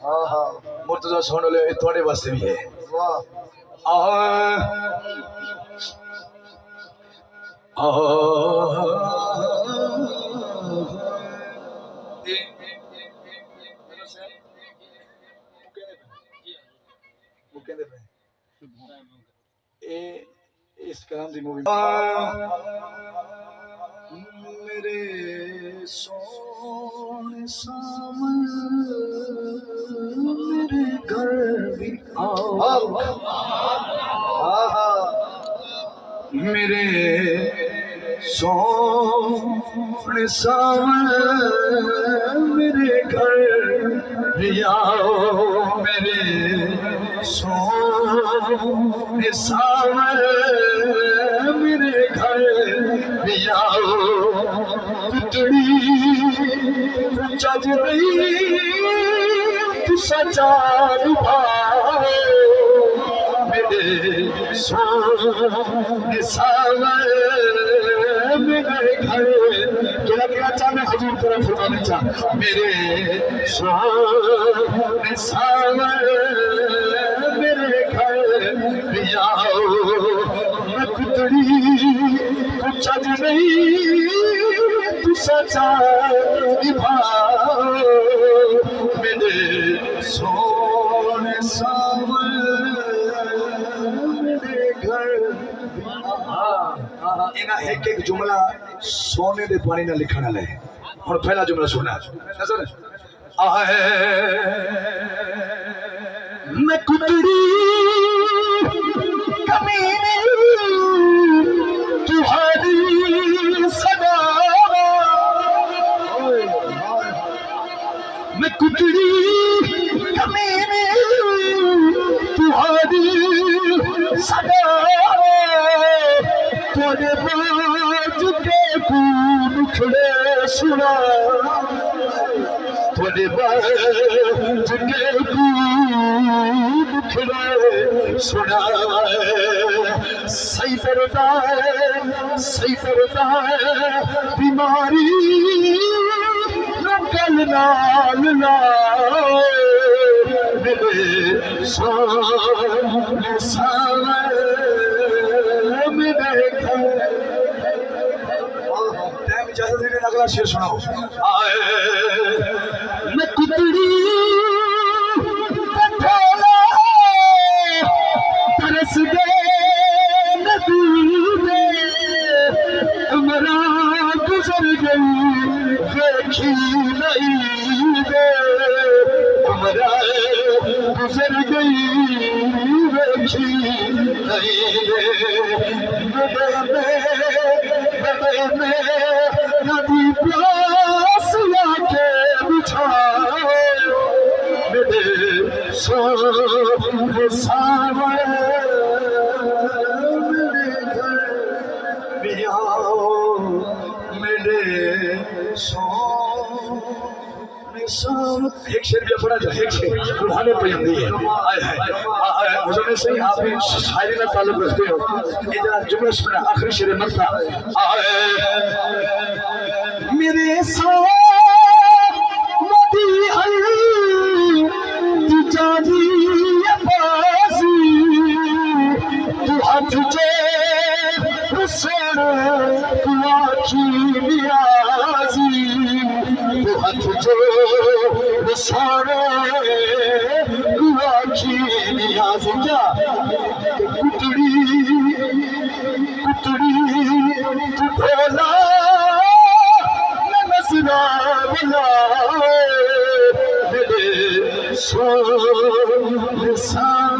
हाँ हाँ मुर्तजा सुन ले थोड़े वास्ते भी है। वाह इस कलाम दी मूवी मेरे सोने सामने मेरे घर भी आओ मेरे सोने सामने मेरे घर भी आओ मेरे सोने सामने मेरे घर भी आओ कुतड़ी चज नहीं तू सचा भाओ मेरे सोने सामने मेरे घर जोड़ा क्या चाह मैं हजूर तरफ फरमाना चाह मेरे सोने सामने मेरे घर भी आओ मैं कुतड़ी कुछ नहीं तू सचा निभाओ मेरे सोने सामने मेरे घर इना एक एक जुमला सोने दे पानी ना लिखना ले और पहला जुमला सुनना नजर आहे मैं कुतड़ी कमीने तुम्हारी सदा मैं कुतड़ी कमीने तुम्हारी सदा थोड़े बाज के कून खड़े सुना थोड़े बाज के कून खड़े सुना सही करता है बीमारी नकल नाल मेरे सामने मेरे घर टाइम इजाजत देने अगला शेर सुनाओ मैं कुतड़ी कठोला तरस गए नदी में उमरा गुजर गई देखी नहीं दे उमरा गुजर गई देखी नहीं दे नदी प्यास लाके बिछाओ मेरे सोने सामने मेरे घर भी आओ मेरे सोने सामने एक शेर भी पढ़ा जाए एक शेर रुहानी पयंदी है मुझे सही आप शायरी का ताल्लुक रखते हो इधर जुमला सुना आखिरी शेर मक्का मेरे साथ नदी आई तुझी बाजी तू हाथ जे तू आखी नियाजी तू हाथ जे तू आखी नियाजी क्या कुतड़ी तू भोला मेरे सोने सामने